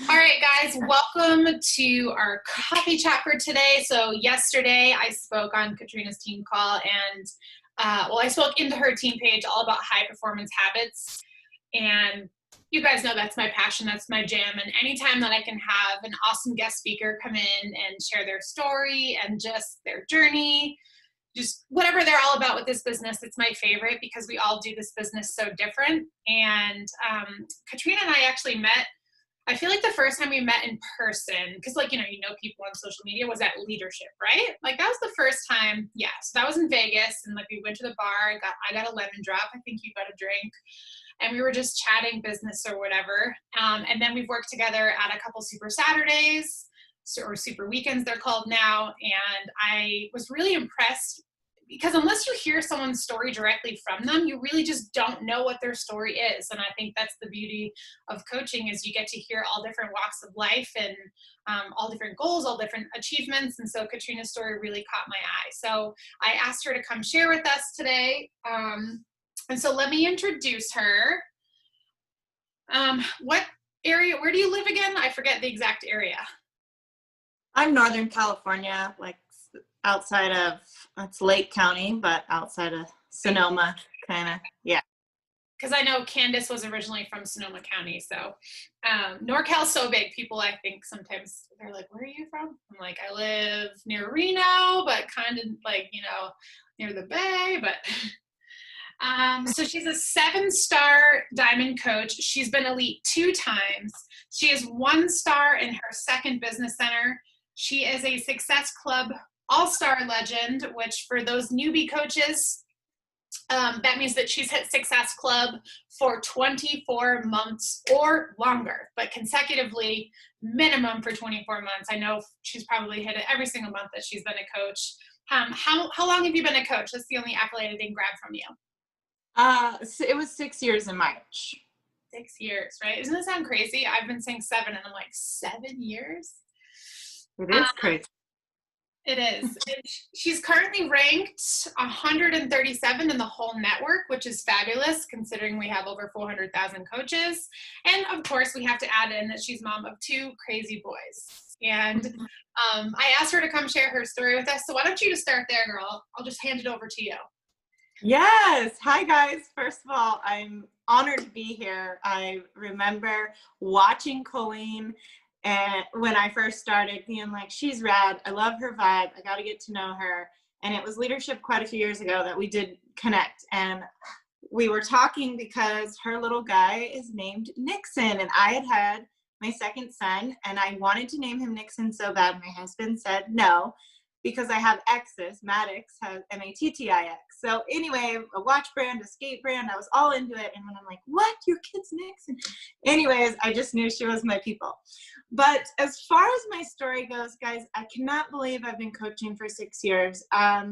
All right, guys, welcome to our coffee chat for today. So yesterday I spoke on Catrina's team call and I spoke into her team page all about high performance habits. And you guys know that's my passion, that's my jam. And anytime that I can have an awesome guest speaker come in and share their story and just their journey, just whatever they're all about with this business, it's my favorite because we all do this business so different. And Katrina and I actually met, I feel like the first time we met in person, because you know people on social media, was at leadership, right? Like that was the first time. Yeah, so that was in Vegas, and like we went to the bar. I got a lemon drop. I think you got a drink, and we were just chatting business or whatever. And then we've worked together at a couple Super Saturdays, or Super Weekends they're called now. And I was really impressed because unless you hear someone's story directly from them, you really just don't know what their story is. And I think that's the beauty of coaching, is you get to hear all different walks of life and all different goals, all different achievements. And so Katrina's story really caught my eye. So I asked her to come share with us today. And so let me introduce her. What area, where do you live again? I forget the exact area. I'm Northern California, like outside of, it's Lake County, but outside of Sonoma, kind of, yeah. Because I know Candace was originally from Sonoma County. So NorCal's so big, people I think sometimes they're like, where are you from? I'm like, I live near Reno, but kind of like, near the Bay. But so she's a 7-star diamond coach. She's been elite 2 times. She is 1 star in her second business center. She is a Success Club All-Star legend, which for those newbie coaches, that means that she's hit Success Club for 24 months or longer, but consecutively, minimum for 24 months. I know she's probably hit it every single month that she's been a coach. How long have you been a coach? That's the only accolade I didn't grab from you. So it was 6 years in March. 6 years, right? Doesn't that sound crazy? I've been saying 7, and I'm like, 7 years? It is crazy. It is. She's currently ranked 137 in the whole network, which is fabulous considering we have over 400,000 coaches. And of course, we have to add in that she's mom of 2 crazy boys. And I asked her to come share her story with us. So why don't you just start there, girl? I'll just hand it over to you. Yes. Hi, guys. First of all, I'm honored to be here. I remember watching Colleen and when I first started, being like, she's rad. I love her vibe. I got to get to know her. And it was leadership quite a few years ago that we did connect. And we were talking because her little guy is named Nixon. And I had my second son, and I wanted to name him Nixon so bad. My husband said no, because I have X's. Maddox has Mattix. So anyway, a watch brand, a skate brand, I was all into it. And when I'm like, what? Your kid's Nixon? Anyways, I just knew she was my people. But as far as my story goes, guys, I cannot believe I've been coaching for 6 years. I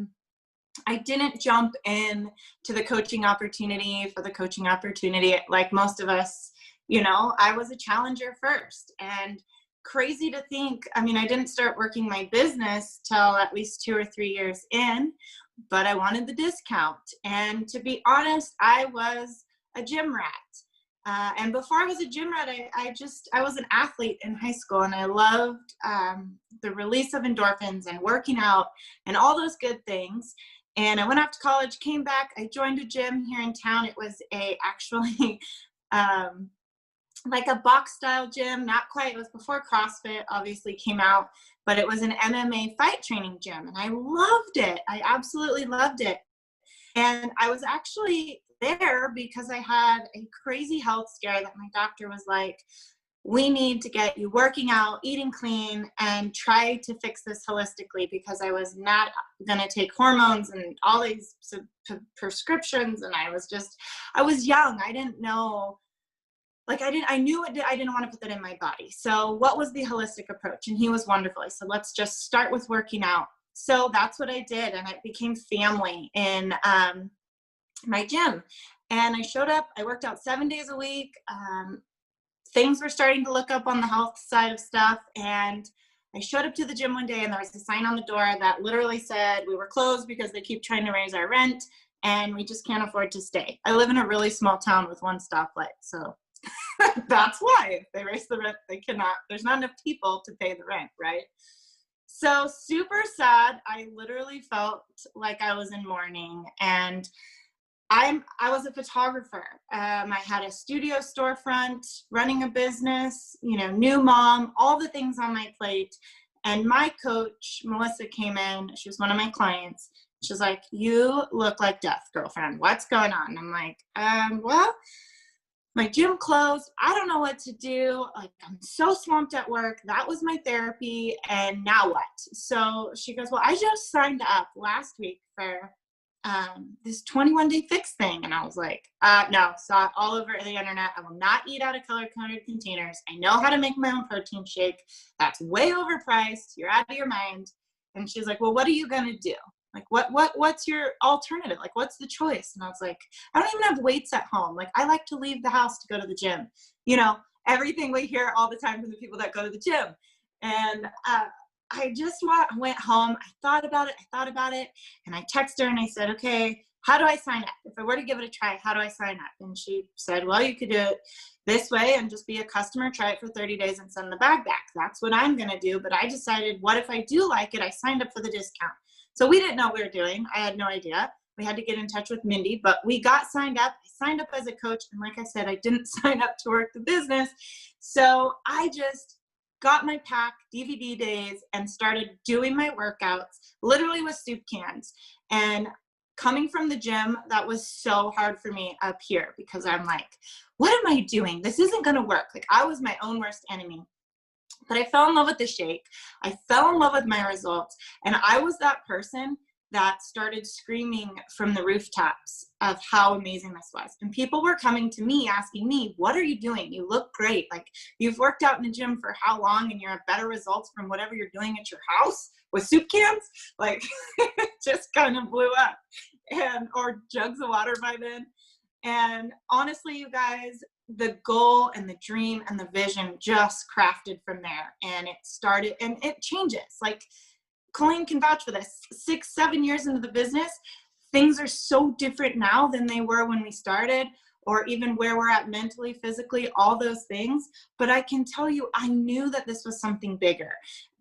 didn't jump in to the coaching opportunity for the coaching opportunity like most of us. I was a challenger first. And crazy to think, I didn't start working my business till at least 2 or 3 years in, but I wanted the discount. And to be honest, I was a gym rat. And before I was a gym rat, I was an athlete in high school, and I loved the release of endorphins and working out and all those good things. And I went off to college, came back, I joined a gym here in town. It was actually like a box style gym, not quite. It was before CrossFit obviously came out, but it was an MMA fight training gym. And I loved it. I absolutely loved it. And I was actually there because I had a crazy health scare that my doctor was like, we need to get you working out, eating clean, and try to fix this holistically, because I was not going to take hormones and all these prescriptions. And I was young. I didn't know. I knew it. I didn't want to put that in my body. So what was the holistic approach? And he was wonderful. I said, let's just start with working out. So that's what I did. And it became family in my gym. And I showed up, I worked out 7 days a week. Things were starting to look up on the health side of stuff. And I showed up to the gym one day, and there was a sign on the door that literally said we were closed because they keep trying to raise our rent and we just can't afford to stay. I live in a really small town with 1 stoplight. So That's why. If they raise the rent, they cannot, there's not enough people to pay the rent, right? So super sad. I literally felt like I was in mourning, and I was a photographer. I had a studio storefront, running a business, new mom, all the things on my plate. And my coach, Melissa, came in. She was one of my clients. She's like, "You look like death, girlfriend. What's going on?" I'm like, well, my gym closed. I don't know what to do. Like, I'm so swamped at work. That was my therapy. And now what? So she goes, "Well, I just signed up last week for this 21-day fix thing." And I was like, no, saw it all over the internet. I will not eat out of color-coded containers. I know how to make my own protein shake. That's way overpriced. You're out of your mind. And she's like, "Well, what are you going to do? Like, what's your alternative? Like, what's the choice?" And I was like, "I don't even have weights at home. Like, I like to leave the house to go to the gym." Everything we hear all the time from the people that go to the gym. And I just went home. I thought about it. And I texted her and I said, "Okay, how do I sign up? If I were to give it a try, how do I sign up?" And she said, "Well, you could do it this way and just be a customer, try it for 30 days and send the bag back. That's what I'm going to do." But I decided, what if I do like it? I signed up for the discount. So we didn't know what we were doing. I had no idea. We had to get in touch with Mindy, but we got signed up. I signed up as a coach. And like I said, I didn't sign up to work the business. So I just got my pack, DVD days, and started doing my workouts, literally with soup cans. And coming from the gym, that was so hard for me up here, because I'm like, what am I doing? This isn't going to work. Like, I was my own worst enemy. But I fell in love with the shake. I fell in love with my results. And I was that person that started screaming from the rooftops of how amazing this was. And people were coming to me asking me, "What are you doing? You look great. Like, you've worked out in the gym for how long, and you have better results from whatever you're doing at your house with soup cans?" Like, it just kind of blew up. Or jugs of water by then. And honestly, you guys, the goal and the dream and the vision just crafted from there. And it started, and it changes. Like, Colleen can vouch for this. 6-7 years into the business, things are so different now than they were when we started, or even where we're at mentally, physically, all those things. But I can tell you, I knew that this was something bigger,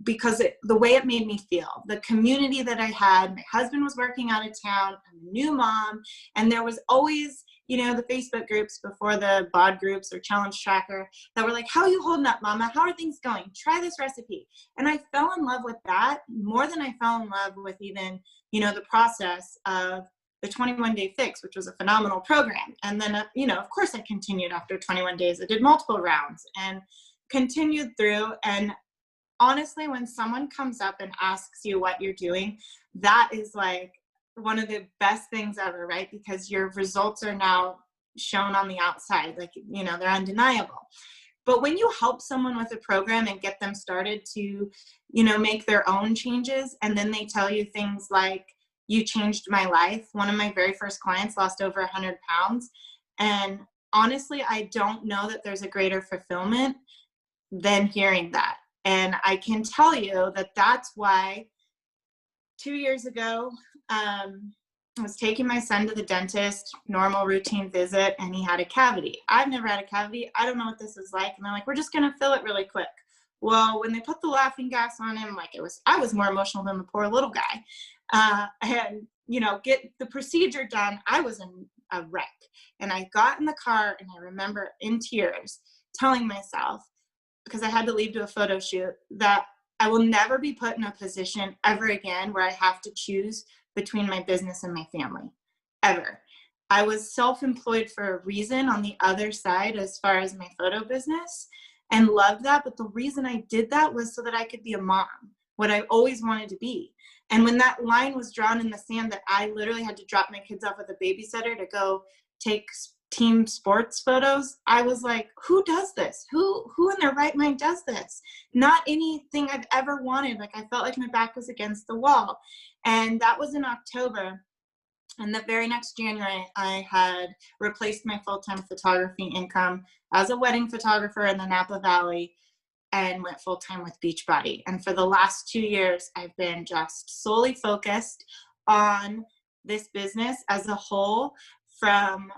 because the way it made me feel, the community that I had. My husband was working out of town. I'm a new mom. And there was always, the Facebook groups before the bod groups or challenge tracker that were like, "How are you holding up, mama? How are things going? Try this recipe." And I fell in love with that more than I fell in love with even, the process of the 21-day fix, which was a phenomenal program. And then, of course I continued after 21 days. I did multiple rounds and continued through. And honestly, when someone comes up and asks you what you're doing, that is like one of the best things ever, right? Because your results are now shown on the outside, like, they're undeniable. But when you help someone with a program and get them started to, make their own changes, and then they tell you things like, "You changed my life." One of my very first clients lost over 100 pounds. And honestly, I don't know that there's a greater fulfillment than hearing that. And I can tell you that that's why 2 years ago, I was taking my son to the dentist, normal routine visit, and he had a cavity. I've never had a cavity. I don't know what this is like. And they're like, "We're just going to fill it really quick." Well, when they put the laughing gas on him, I was more emotional than the poor little guy. And, get the procedure done, I was in a wreck. And I got in the car, and I remember in tears telling myself, because I had to leave to a photo shoot, that I will never be put in a position ever again where I have to choose between my business and my family, ever. I was self-employed for a reason on the other side as far as my photo business, and loved that. But the reason I did that was so that I could be a mom, what I always wanted to be. And when that line was drawn in the sand, that I literally had to drop my kids off with a babysitter to go take team sports photos, I was like, who does this? Who in their right mind does this? Not anything I've ever wanted. Like, I felt like my back was against the wall. And that was in October. And the very next January, I had replaced my full-time photography income as a wedding photographer in the Napa Valley, and went full-time with Beachbody. And for the last 2 years, I've been just solely focused on this business as a whole, from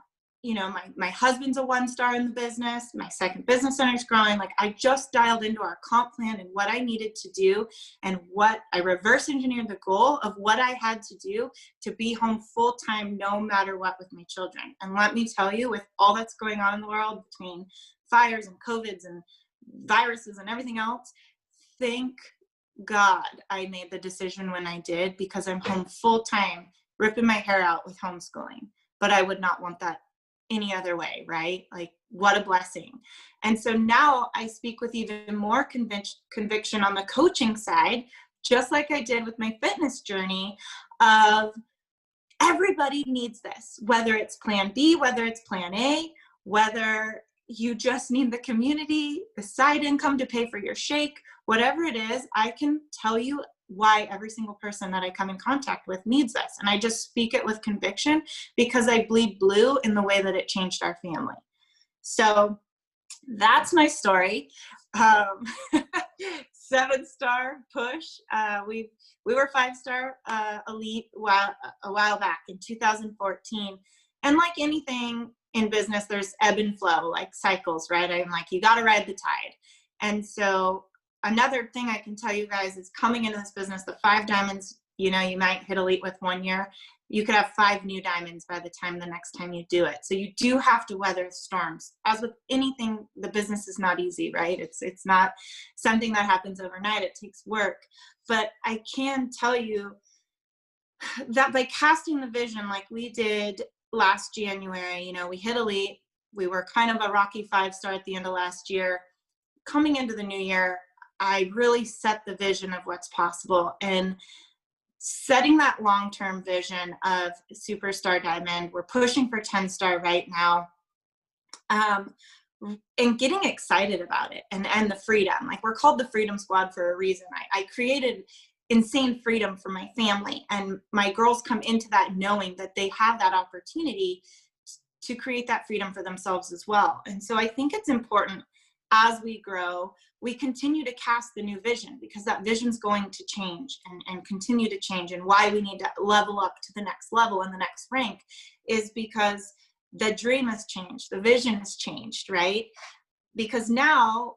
my husband's a 1-star in the business. My second business center is growing. Like, I just dialed into our comp plan and what I needed to do, and what I reverse engineered the goal of what I had to do to be home full time, no matter what, with my children. And let me tell you, with all that's going on in the world between fires and COVIDs and viruses and everything else, thank God I made the decision when I did, because I'm home full time, ripping my hair out with homeschooling. But I would not want that any other way, right? Like, what a blessing. And so now I speak with even more conviction on the coaching side, just like I did with my fitness journey, of everybody needs this, whether it's plan B, whether it's plan A, whether you just need the community, the side income to pay for your shake, whatever it is. I can tell you why every single person that I come in contact with needs this. And I just speak it with conviction, because I bleed blue in the way that it changed our family. So that's my story. 7-star push. We were 5-star elite a while back in 2014. And like anything in business, there's ebb and flow, like cycles, right? I'm like, you got to ride the tide. And so another thing I can tell you guys is, coming into this business, the 5 diamonds, you might hit elite with 1 year. You could have 5 new diamonds by the next time you do it. So you do have to weather storms. As with anything, the business is not easy, right? It's not something that happens overnight. It takes work. But I can tell you that by casting the vision like we did last January, we hit elite. We were kind of a rocky 5-star at the end of last year. Coming into the new year, I really set the vision of what's possible, and setting that long-term vision of superstar diamond. We're pushing for 10-star right now, and getting excited about it, and the freedom. Like, we're called the Freedom Squad for a reason. I created insane freedom for my family, and my girls come into that knowing that they have that opportunity to create that freedom for themselves as well. And so I think it's important, as we grow, we continue to cast the new vision, because that vision's going to change and continue to change. And why we need to level up to the next level and the next rank is because the dream has changed. The vision has changed, right? Because now,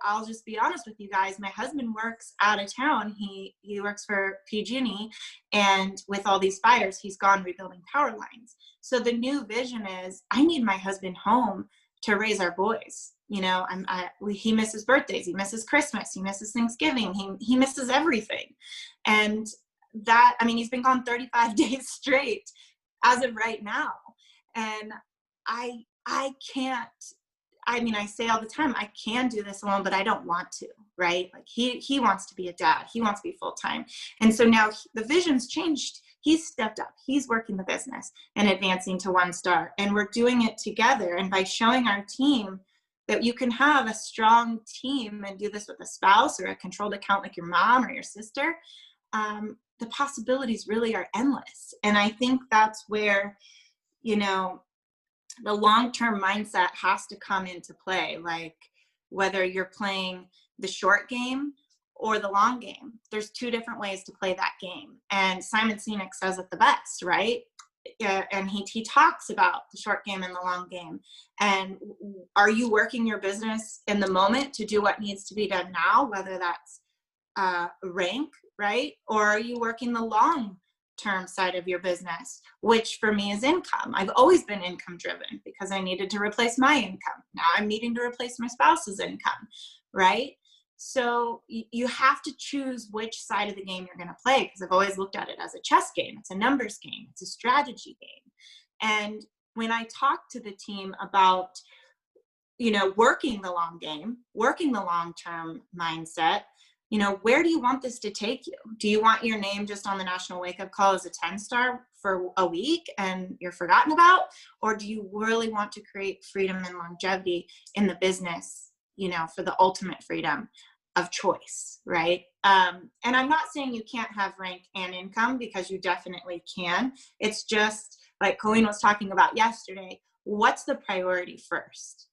I'll just be honest with you guys. My husband works out of town. He works for PG&E, and with all these fires, he's gone rebuilding power lines. So the new vision is, I need my husband home to raise our boys. He misses birthdays, he misses Christmas, he misses Thanksgiving, he misses everything. And that, he's been gone 35 days straight as of right now. And I can't, I say all the time, I can do this alone, but I don't want to, right? Like, he wants to be a dad. He wants to be full-time. And so now the vision's changed. He's stepped up. He's working the business and advancing to 1-star. And we're doing it together. And by showing our team that you can have a strong team and do this with a spouse or a controlled account like your mom or your sister, the possibilities really are endless. And I think that's where, the long-term mindset has to come into play. Like, whether you're playing the short game or the long game, there's 2 different ways to play that game. And Simon Sinek says it the best, right? And he talks about the short game and the long game. And are you working your business in the moment to do what needs to be done now, whether that's rank, right? Or are you working the long term side of your business, which for me is income? I've always been income driven because I needed to replace my income. Now I'm needing to replace my spouse's income, right? So you have to choose which side of the game you're going to play, because I've always looked at it as a chess game. It's a numbers game. It's a strategy game. And when I talk to the team about, working the long game, working the long-term mindset, where do you want this to take you? Do you want your name just on the national wake-up call as a 10-star for a week and you're forgotten about? Or do you really want to create freedom and longevity in the business, for the ultimate freedom of choice, right? And I'm not saying you can't have rank and income, because you definitely can. It's just like Colleen was talking about yesterday, what's the priority first?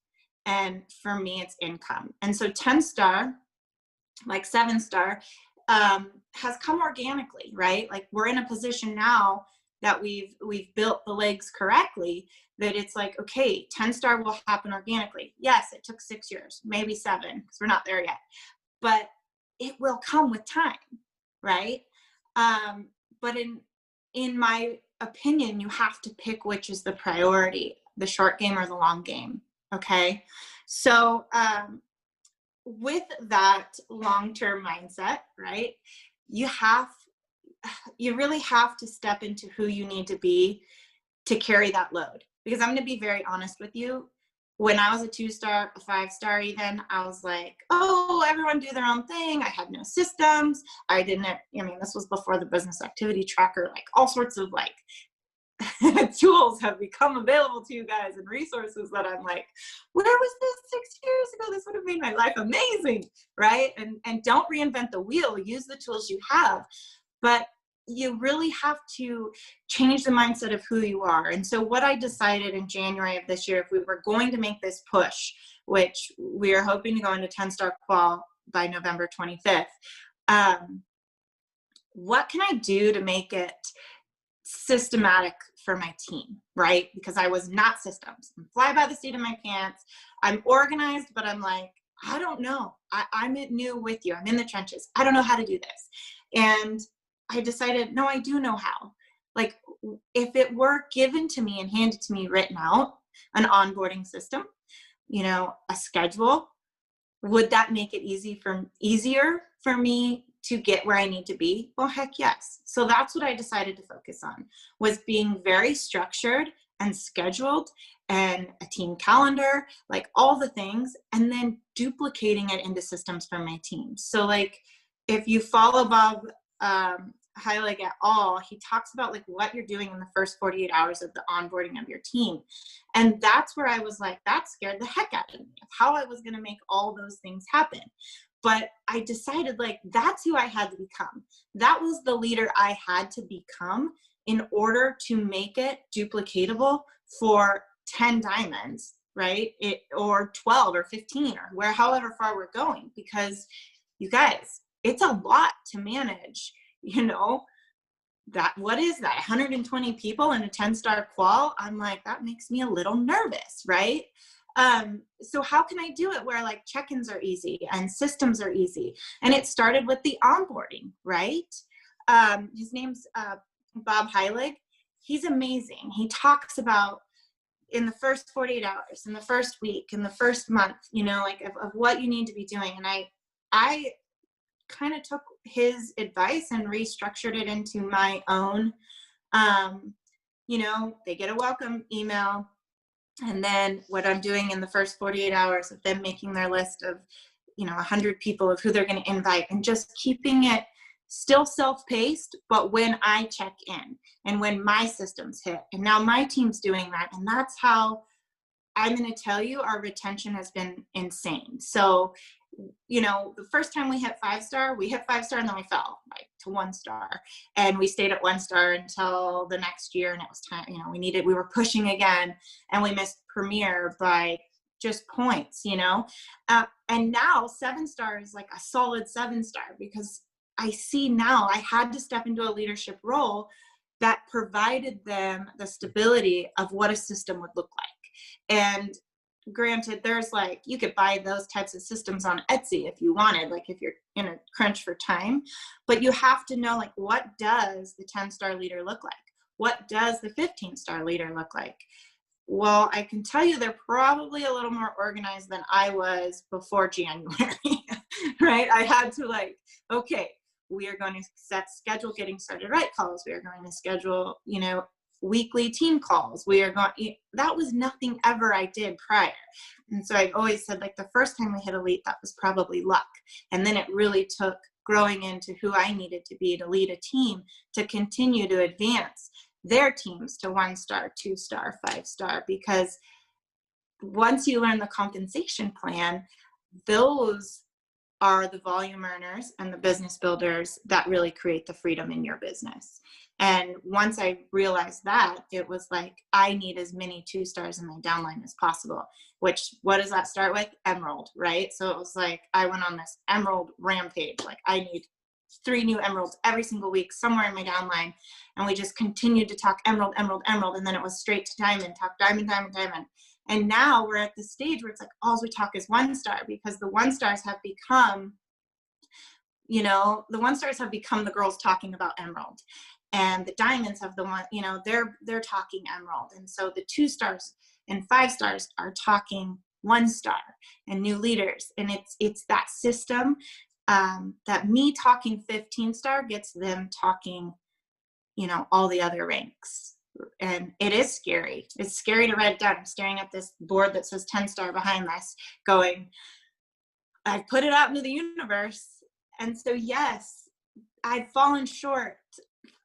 And for me, it's income. And so 10-star, like 7-star, has come organically, right? Like, we're in a position now that we've built the legs correctly, that it's like, okay, 10-star will happen organically. Yes, it took 6 years, maybe 7, because we're not there yet, but it will come with time, right? But in my opinion, you have to pick which is the priority, the short game or the long game. Okay. So, with that long-term mindset, right, you really have to step into who you need to be to carry that load. Because I'm going to be very honest with you. When I was a 2-star, a 5-star even, I was like, oh, everyone do their own thing. I had no systems. This was before the business activity tracker, like all sorts of like tools have become available to you guys and resources that I'm like, where was this 6 years ago? This would have made my life amazing, right? And don't reinvent the wheel. Use the tools you have. But you really have to change the mindset of who you are. And so what I decided in January of this year, if we were going to make this push, which we are hoping to go into 10-star qual by November 25th, what can I do to make it systematic for my team, right? Because I was not systems. I'm fly by the seat of my pants. I'm organized, but I'm like, I don't know. I'm new with you. I'm in the trenches. I don't know how to do this. And I decided, no, I do know how. Like, if it were given to me and handed to me written out, an onboarding system, a schedule, would that make it easier for me to get where I need to be? Well, heck yes. So that's what I decided to focus on, was being very structured and scheduled, and a team calendar, like all the things, and then duplicating it into systems for my team. So like, if you follow Bob Heilig at all, he talks about like what you're doing in the first 48 hours of the onboarding of your team. And that's where I was like, that scared the heck out of me, of how I was going to make all those things happen. But I decided like, that's who I had to become. That was the leader I had to become in order to make it duplicatable for 10 diamonds, right? Or 12 or 15 or however far we're going, because you guys, it's a lot to manage. What is that, 120 people in a 10-star qual? I'm like, that makes me a little nervous, right? So how can I do it where like check-ins are easy and systems are easy? And it started with the onboarding, right? His name's Bob Heilig. He's amazing. He talks about in the first 48 hours, in the first week, in the first month, of what you need to be doing. And I kind of took his advice and restructured it into my own. They get a welcome email, and then what I'm doing in the first 48 hours of them making their list of 100 people of who they're going to invite, and just keeping it still self-paced, but when I check in and when my systems hit, and now my team's doing that, and that's how I'm going to tell you our retention has been insane. So the first time we hit 5-star, and then we fell like to 1-star, and we stayed at 1-star until the next year. And it was time, we were pushing again, and we missed Premier by just points, and now 7-star is like a solid 7-star, because I see now I had to step into a leadership role that provided them the stability of what a system would look like. And granted, there's like, you could buy those types of systems on Etsy if you wanted, like if you're in a crunch for time, but you have to know, like, what does the 10-star leader look like? What does the 15-star leader look like? Well, I can tell you they're probably a little more organized than I was before January, right? I had to like, okay, we are going to schedule getting started right calls. We are going to schedule, weekly team calls. That was nothing ever I did prior. And so I've always said, like, the first time we hit elite, that was probably luck. And then it really took growing into who I needed to be to lead a team to continue to advance their teams to 1-star, 2-star, 5-star, because once you learn the compensation plan, those are the volume earners and the business builders that really create the freedom in your business. And once I realized that, it was like, I need as many 2-stars in my downline as possible, which, what does that start with? Emerald, right? So it was like, I went on this emerald rampage. Like, I need 3 new emeralds every single week somewhere in my downline. And we just continued to talk emerald, emerald, emerald. And then it was straight to diamond, talk diamond, diamond, diamond. And now we're at the stage where it's like, all we talk is 1-star, because the 1-stars have become, you know, the 1-stars have become the girls talking about emerald, and the diamonds have the one, you know, they're talking emerald. And so the 2-stars and 5-stars are talking 1-star and new leaders. And it's that system, that me talking 15-star gets them talking, you know, all the other ranks. And it is scary. It's scary to write it down. I'm staring at this board that says 10-star behind this, going, I've put it out into the universe. And so, yes, I've fallen short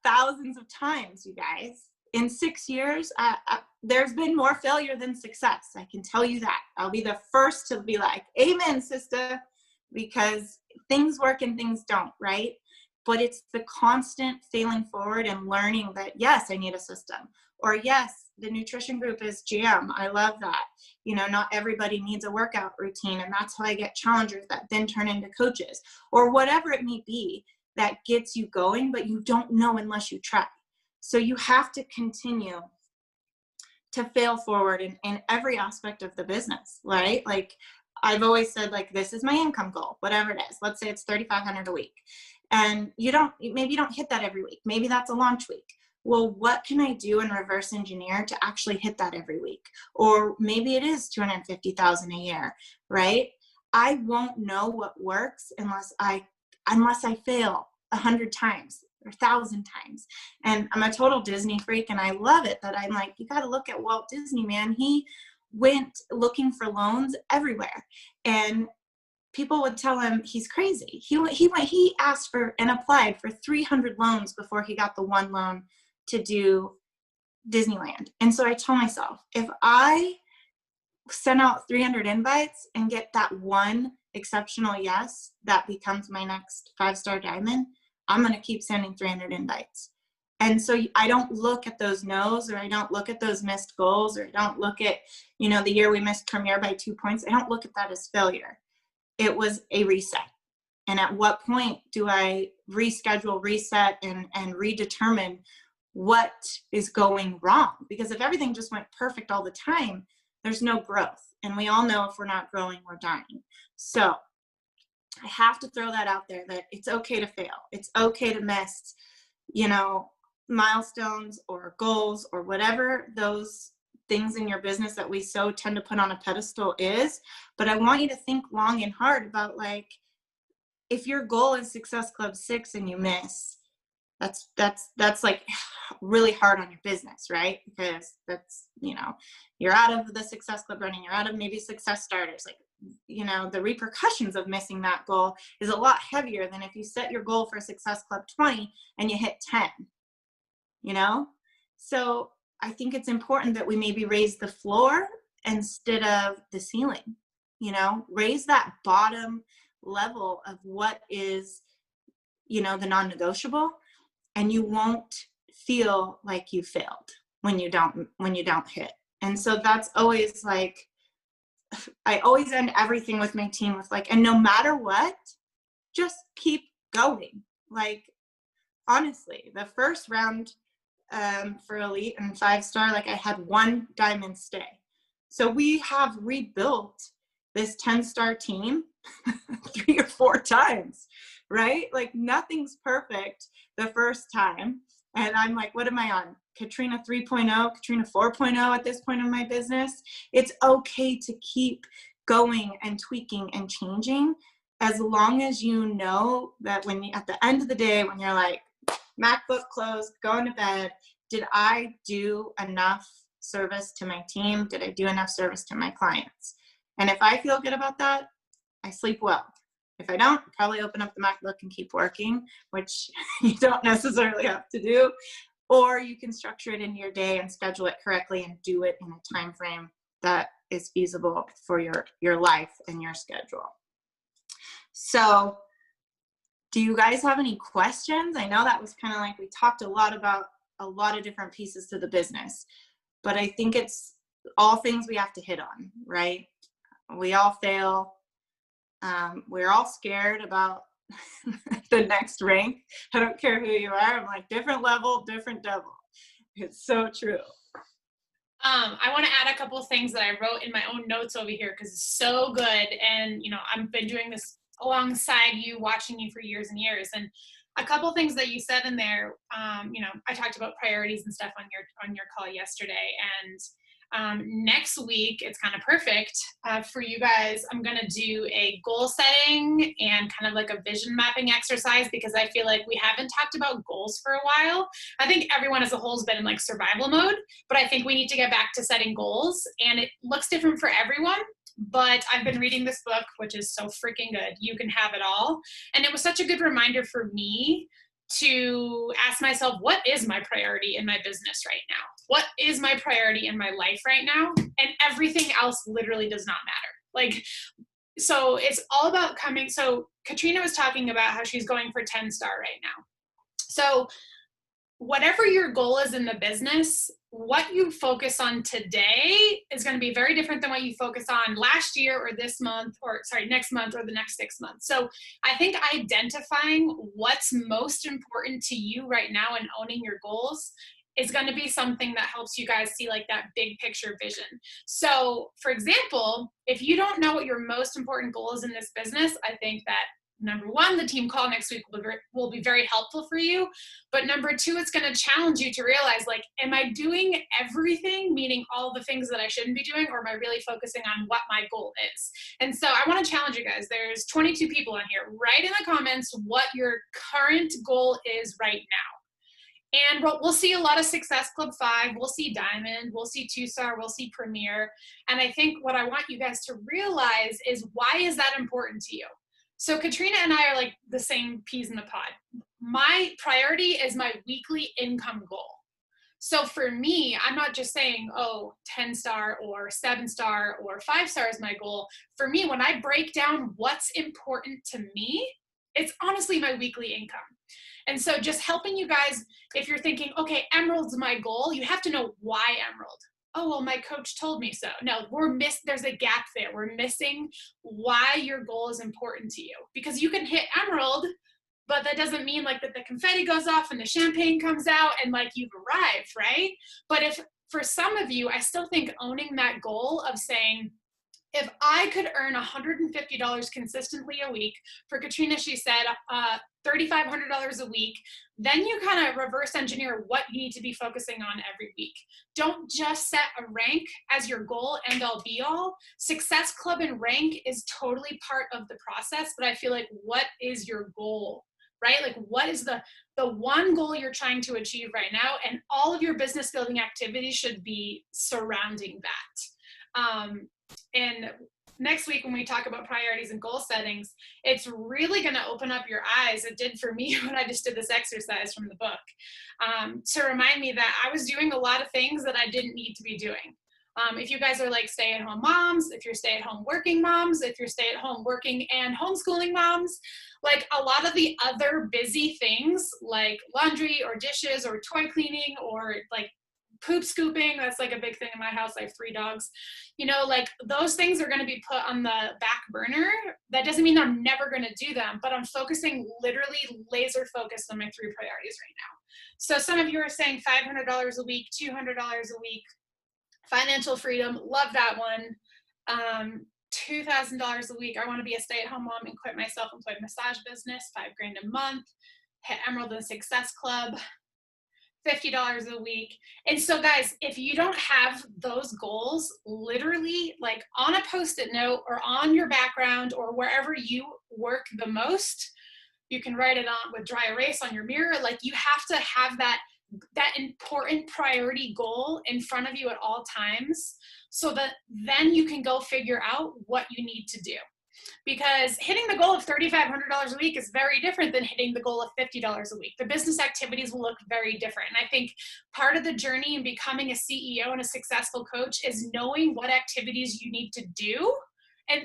thousands of times, you guys. In 6 years, there's been more failure than success. I can tell you that. I'll be the first to be like, amen, sister, because things work and things don't, right? But it's the constant failing forward and learning that, yes, I need a system. Or yes, the nutrition group is jam. I love that. You know, not everybody needs a workout routine. And that's how I get challengers that then turn into coaches, or whatever it may be that gets you going, but you don't know unless you try. So you have to continue to fail forward in every aspect of the business, right? Like I've always said, like, this is my income goal, whatever it is. Let's say it's $3,500 a week. And maybe you don't hit that every week. Maybe that's a launch week. Well, what can I do and reverse engineer to actually hit that every week? Or maybe it is $250,000 a year, right? I won't know what works unless I fail 100 times or 1,000 times. And I'm a total Disney freak, and I love it that I'm like, you got to look at Walt Disney, man. He went looking for loans everywhere, and people would tell him he's crazy. He asked for and applied for 300 loans before he got the one loan to do Disneyland. And so I told myself, if I send out 300 invites and get that one exceptional yes, that becomes my next 5-star diamond, I'm going to keep sending 300 invites. And so I don't look at those no's, or I don't look at those missed goals, or I don't look at, you know, the year we missed Premier by 2 points. I don't look at that as failure. It was a reset. And at what point do I reschedule, reset, and redetermine what is going wrong? Because if everything just went perfect all the time, there's no growth. And we all know if we're not growing, we're dying. So I have to throw that out there, that it's okay to fail. It's okay to miss, you know, milestones or goals or whatever those things in your business that we so tend to put on a pedestal is. But I want you to think long and hard about, like, if your goal is Success Club 6 and you miss, that's like really hard on your business, right? Because that's, you know, you're out of the Success Club running, you're out of maybe Success Starters. Like, you know, the repercussions of missing that goal is a lot heavier than if you set your goal for Success Club 20 and you hit 10, you know? So I think it's important that we maybe raise the floor instead of the ceiling, you know, raise that bottom level of what is, you know, the non-negotiable, and you won't feel like you failed when you don't hit. And so that's always like, I always end everything with my team with like, and no matter what, just keep going. Like, honestly, the first round for Elite and 5-star, like I had 1 diamond stay. So we have rebuilt this 10-star team 3 or 4 times, right? Like nothing's perfect the first time. And I'm like, what am I on? Catrina 3.0, Catrina 4.0 at this point in my business. It's okay to keep going and tweaking and changing, as long as you know that when you, at the end of the day, when you're like, MacBook closed, going to bed, did I do enough service to my team? Did I do enough service to my clients? And if I feel good about that, I sleep well. If I don't, probably open up the MacBook and keep working, which you don't necessarily have to do. Or you can structure it into your day and schedule it correctly and do it in a time frame that is feasible for your life and your schedule. So do you guys have any questions? I know that was kind of like, we talked a lot about a lot of different pieces to the business, but I think it's all things we have to hit on, right? We all fail. We're all scared about the next rank. I don't care who you are. I'm like, different level, different devil. It's so true. I want to add a couple of things that I wrote in my own notes over here because it's so good. And, I've been doing this alongside you, watching you for years and years. And a couple of things that you said in there, I talked about priorities and stuff on your call yesterday. And next week, it's kind of perfect for you guys. I'm going to do a goal setting and kind of like a vision mapping exercise because I feel like we haven't talked about goals for a while. I think everyone as a whole has been in like survival mode, but I think we need to get back to setting goals, and it looks different for everyone. But I've been reading this book, which is so freaking good. You Can Have It All. And it was such a good reminder for me to ask myself, what is my priority in my business right now? What is my priority in my life right now? And everything else literally does not matter. So it's all about so Catrina was talking about how she's going for 10-star right now. So whatever your goal is in the business, what you focus on today is going to be very different than what you focus on last year or next month or the next 6 months. So I think identifying what's most important to you right now and owning your goals is going to be something that helps you guys see like that big picture vision. So for example, if you don't know what your most important goal is in this business, I think that number one, the team call next week will be very helpful for you. But number two, it's going to challenge you to realize, like, am I doing everything, meaning all the things that I shouldn't be doing, or am I really focusing on what my goal is? And so I want to challenge you guys. There's 22 people on here. Write in the comments what your current goal is right now. And we'll see a lot of Success Club 5. We'll see Diamond. We'll see 2-star. We'll see Premier. And I think what I want you guys to realize is, why is that important to you? So Catrina and I are like the same peas in the pod. My priority is my weekly income goal. So for me, I'm not just saying, 10-star or 7-star or 5-star is my goal. For me, when I break down what's important to me, it's honestly my weekly income. And so just helping you guys, if you're thinking, okay, Emerald's my goal, you have to know why Emerald. Oh, well, my coach told me so. No, there's a gap there. We're missing why your goal is important to you, because you can hit Emerald, but that doesn't mean like that the confetti goes off and the champagne comes out and like you've arrived, right? But if for some of you, I still think owning that goal of saying, if I could earn $150 consistently a week, for Catrina, she said $3,500 a week, then you kind of reverse engineer what you need to be focusing on every week. Don't just set a rank as your goal, end all be all. Success Club and rank is totally part of the process, but I feel like, what is your goal, right? Like, what is the one goal you're trying to achieve right now? And all of your business building activities should be surrounding that. And next week, when we talk about priorities and goal settings, it's really going to open up your eyes. It did for me when I just did this exercise from the book, to remind me that I was doing a lot of things that I didn't need to be doing. If you guys are like stay-at-home moms, if you're stay-at-home working moms, if you're stay-at-home working and homeschooling moms, like a lot of the other busy things like laundry or dishes or toy cleaning or like poop scooping, that's like a big thing in my house. I have 3 dogs. Like those things are going to be put on the back burner. That doesn't mean I'm never going to do them, but I'm focusing, literally laser focused on my 3 priorities right now. So some of you are saying $500 a week, $200 a week, financial freedom. Love that one. $2,000 a week. I want to be a stay-at-home mom and quit my self-employed massage business. $5,000 a month. Hit Emerald and Success Club. $50 a week. And so guys, if you don't have those goals literally like on a Post-it note or on your background or wherever you work the most, you can write it on with dry erase on your mirror. Like, you have to have that important priority goal in front of you at all times, so that then you can go figure out what you need to do. Because hitting the goal of $3,500 a week is very different than hitting the goal of $50 a week. The business activities will look very different. And I think part of the journey in becoming a CEO and a successful coach is knowing what activities you need to do. And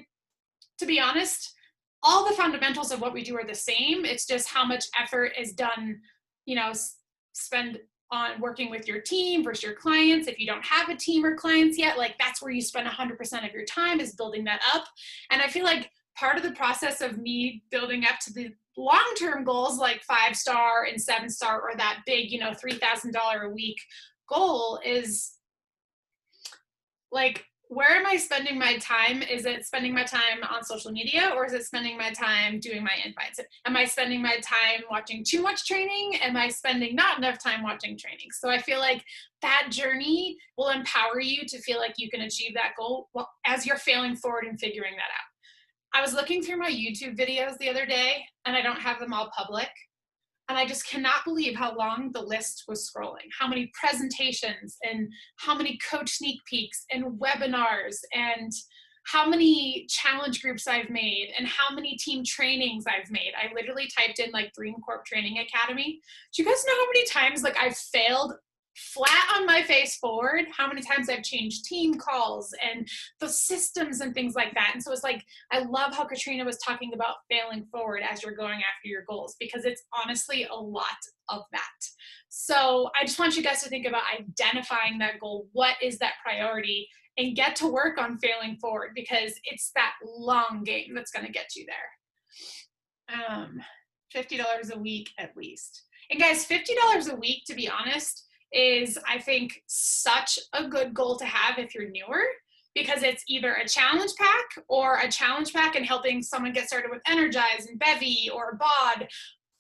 to be honest, all the fundamentals of what we do are the same. It's just how much effort is done, spend on working with your team versus your clients. If you don't have a team or clients yet, like that's where you spend 100% of your time, is building that up. And I feel like part of the process of me building up to the long-term goals like 5-star and 7-star or that big, $3,000 a week goal is like, where am I spending my time? Is it spending my time on social media, or is it spending my time doing my invites? Am I spending my time watching too much training? Am I spending not enough time watching training? So I feel like that journey will empower you to feel like you can achieve that goal as you're failing forward and figuring that out. I was looking through my YouTube videos the other day, and I don't have them all public. And I just cannot believe how long the list was scrolling, how many presentations and how many coach sneak peeks and webinars and how many challenge groups I've made and how many team trainings I've made. I literally typed in like Dream Corp Training Academy. Do you guys know how many times like I've failed flat on my face forward, how many times I've changed team calls and the systems and things like that? And so it's like, I love how Catrina was talking about failing forward as you're going after your goals, because it's honestly a lot of that. So I just want you guys to think about identifying that goal. What is that priority? And get to work on failing forward, because it's that long game that's going to get you there. $50 a week at least. And guys, $50 a week, to be honest, is, I think, such a good goal to have if you're newer, because it's either a challenge pack or a challenge pack and helping someone get started with Energize and Bevy or BOD.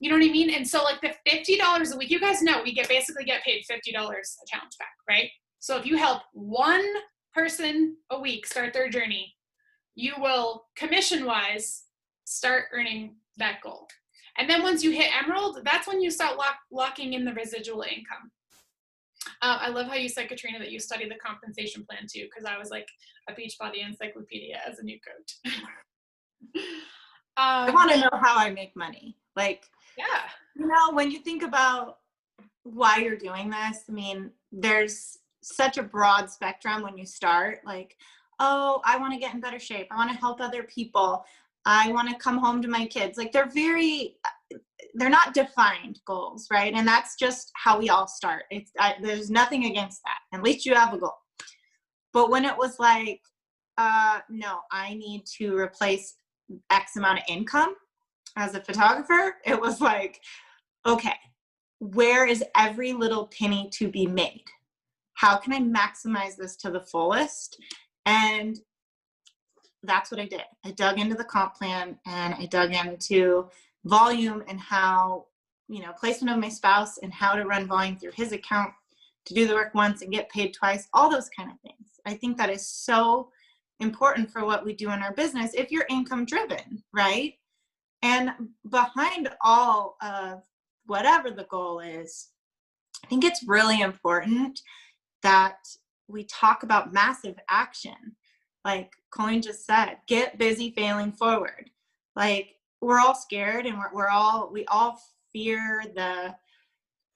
You know what I mean? And so like the $50 a week, you guys know we basically get paid $50 a challenge pack, right? So if you help one person a week start their journey, you will commission-wise start earning that goal. And then once you hit Emerald, that's when you start locking in the residual income. I love how you said, Catrina, that you studied the compensation plan too, because I was like a Beachbody encyclopedia as a new coach. I want to know how I make money. Like, yeah, when you think about why you're doing this, I mean, there's such a broad spectrum when you start. Like, oh, I want to get in better shape. I want to help other people. I want to come home to my kids. Like, they're not defined goals, right? And that's just how we all start. There's nothing against that. At least you have a goal. But when it was like, no, I need to replace X amount of income as a photographer, it was like, okay, where is every little penny to be made? How can I maximize this to the fullest? And that's what I did. I dug into the comp plan, and I dug into volume and how, placement of my spouse and how to run volume through his account to do the work once and get paid twice, all those kind of things. I think that is so important for what we do in our business if you're income driven, right? And behind all of whatever the goal is, I think it's really important that we talk about massive action. Like Colleen just said, get busy failing forward. Like, we're all scared, and we all fear the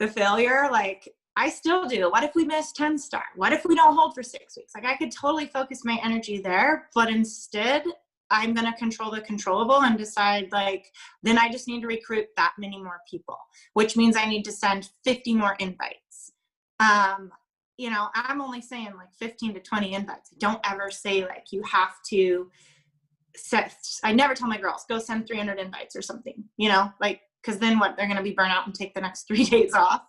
failure. Like, I still do. What if we miss 10-star? What if we don't hold for 6 weeks? Like, I could totally focus my energy there, but instead I'm going to control the controllable and decide, like, then I just need to recruit that many more people, which means I need to send 50 more invites. I'm only saying like 15 to 20 invites. I don't ever say like you have to I never tell my girls, go send 300 invites or something, because then what? They're going to be burnt out and take the next 3 days off.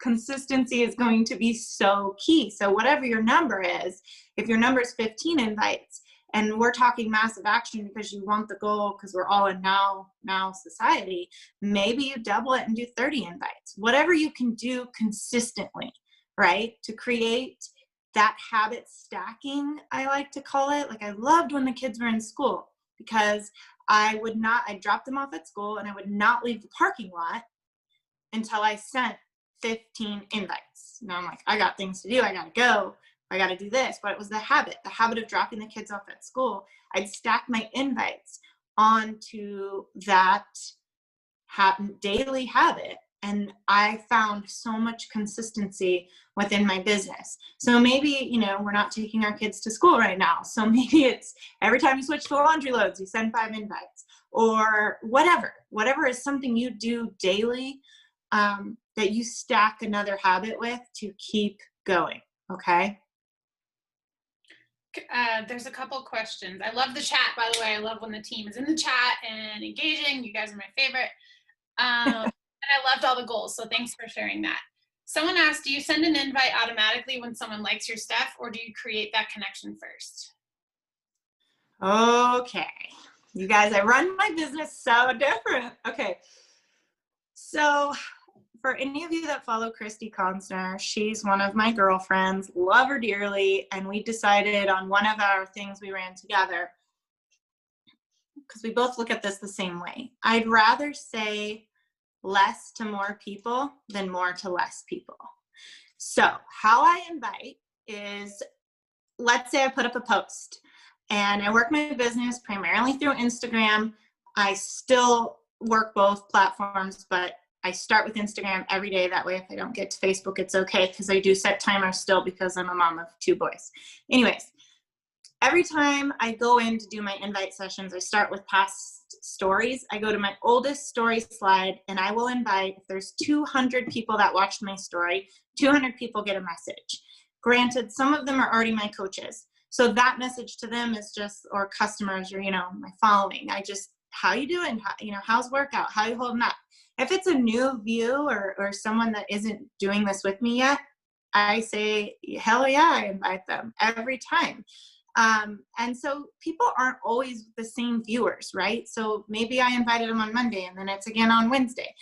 Consistency is going to be so key. So whatever your number is, if your number is 15 invites, and we're talking massive action because you want the goal, because we're all in now society, maybe you double it and do 30 invites. Whatever you can do consistently, right? To create that habit stacking, I like to call it. Like, I loved when the kids were in school, because I'd drop them off at school and I would not leave the parking lot until I sent 15 invites. Now I'm like, I got things to do. I got to go. I got to do this. But it was the habit of dropping the kids off at school. I'd stack my invites onto that daily habit. And I found so much consistency within my business. So maybe, we're not taking our kids to school right now. So maybe it's every time you switch to laundry loads, you send 5 invites, or whatever is something you do daily, that you stack another habit with to keep going. Okay. There's a couple questions. I love the chat, by the way. I love when the team is in the chat and engaging. You guys are my favorite. And I loved all the goals, so thanks for sharing that. Someone asked, do you send an invite automatically when someone likes your stuff, or do you create that connection first? Okay. You guys, I run my business so different. Okay. So for any of you that follow Christy Consner, she's one of my girlfriends, love her dearly, and we decided on one of our things we ran together, because we both look at this the same way. I'd rather say less to more people than more to less people. So how I invite is, let's say I put up a post and I work my business primarily through Instagram. I still work both platforms, but I start with Instagram every day. That way, if I don't get to Facebook, it's okay, because I do set timers still because I'm a mom of 2 boys. Anyways, every time I go in to do my invite sessions, I start with past stories. I go to my oldest story slide and I will invite, if there's 200 people that watched my story, 200 people get a message. Granted, some of them are already my coaches. So that message to them is just, or customers, or, my following. I just, how you doing? How's workout? How you holding up? If it's a new view or someone that isn't doing this with me yet, I say, hell yeah, I invite them every time. And so people aren't always the same viewers, right? So maybe I invited them on Monday and then it's again on Wednesday.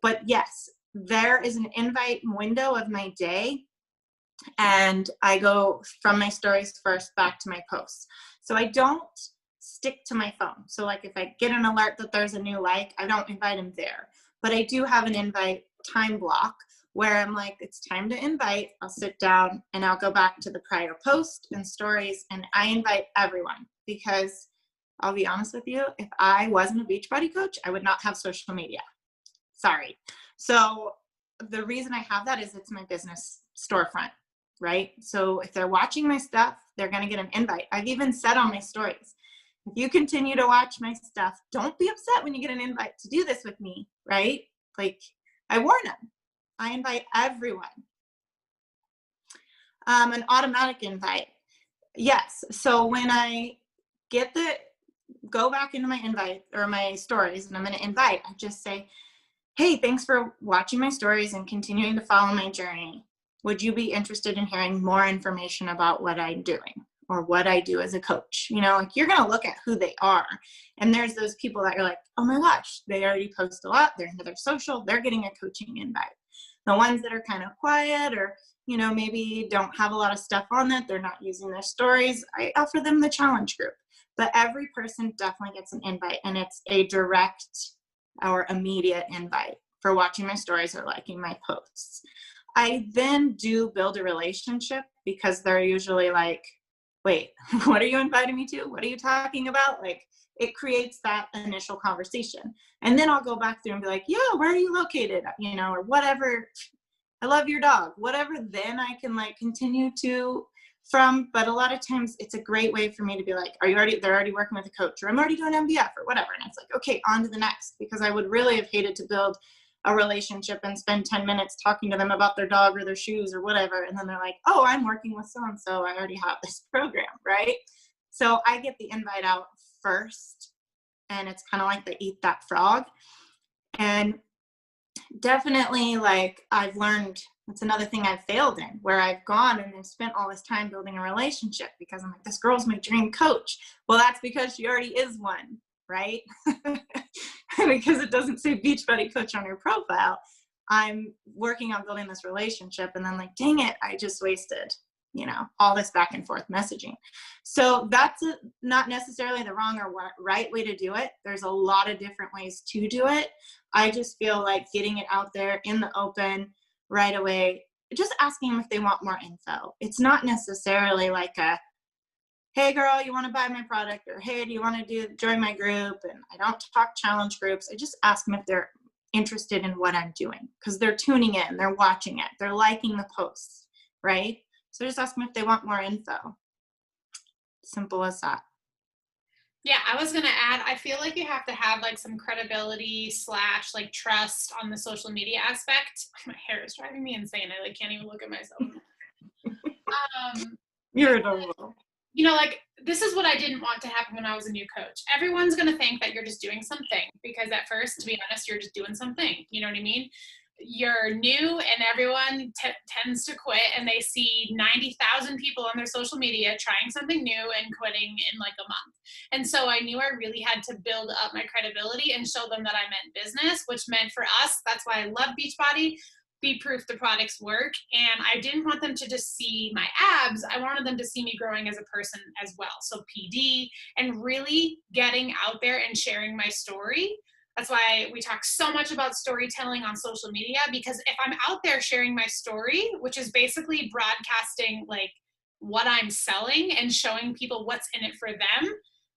But yes, there is an invite window of my day, and I go from my stories first back to my posts. So I don't stick to my phone. So like if I get an alert that there's a new like, I don't invite them there. But I do have an invite time block where I'm like, it's time to invite. I'll sit down and I'll go back to the prior post and stories, and I invite everyone, because I'll be honest with you, if I wasn't a Beachbody coach, I would not have social media. Sorry. So the reason I have that is it's my business storefront, right? So if they're watching my stuff, they're going to get an invite. I've even said on my stories, if you continue to watch my stuff, don't be upset when you get an invite to do this with me, right? Like, I warn them. I invite everyone. An automatic invite. Yes. So when I go back into my invite or my stories and I'm going to invite, I just say, hey, thanks for watching my stories and continuing to follow my journey. Would you be interested in hearing more information about what I'm doing or what I do as a coach? Like, you're going to look at who they are. And there's those people that you're like, oh my gosh, they already post a lot. They're into their social. They're getting a coaching invite. The ones that are kind of quiet or, maybe don't have a lot of stuff on that, they're not using their stories, I offer them the challenge group. But every person definitely gets an invite, and it's a direct or immediate invite for watching my stories or liking my posts. I then do build a relationship, because they're usually like, wait, what are you inviting me to? What are you talking about? Like, it creates that initial conversation. And then I'll go back through and be like, yeah, where are you located? Or whatever. I love your dog, whatever. Then I can continue to but a lot of times it's a great way for me to be like, they're already working with a coach, or I'm already doing MBF or whatever. And it's like, okay, on to the next, because I would really have hated to build a relationship and spend 10 minutes talking to them about their dog or their shoes or whatever. And then they're like, oh, I'm working with so-and-so. I already have this program, right? So I get the invite out first, and it's kind of like the eat that frog. And definitely, I've learned, that's another thing I've failed in, where I've gone and I've spent all this time building a relationship because I'm like, this girl's my dream coach. Well, that's because she already is one, right? Because it doesn't say Beachbody coach on her profile. I'm working on building this relationship, and then dang it, I just wasted, all this back and forth messaging. So that's not necessarily the wrong or right way to do it. There's a lot of different ways to do it. I just feel like getting it out there in the open right away, just asking them if they want more info. It's not necessarily like a, hey girl, you want to buy my product, or hey, do you want to join my group? And I don't talk challenge groups. I just ask them if they're interested in what I'm doing, because they're tuning in, they're watching it, they're liking the posts, right? So just ask them if they want more info. Simple as that. Yeah, I was going to add, I feel like you have to have some credibility / trust on the social media aspect. My hair is driving me insane. I can't even look at myself. You're adorable. you know, like, this is what I didn't want to happen when I was a new coach. Everyone's going to think that you're just doing something, because at first, to be honest, you're just doing something. You know what I mean? You're new, and everyone tends to quit, and they see 90,000 people on their social media trying something new and quitting in like a month. And so I knew I really had to build up my credibility and show them that I meant business, which meant for us, that's why I love Beachbody, be proof the products work. And I didn't want them to just see my abs. I wanted them to see me growing as a person as well. So PD, and really getting out there and sharing my story. That's why we talk so much about storytelling on social media, because if I'm out there sharing my story, which is basically broadcasting like what I'm selling and showing people what's in it for them,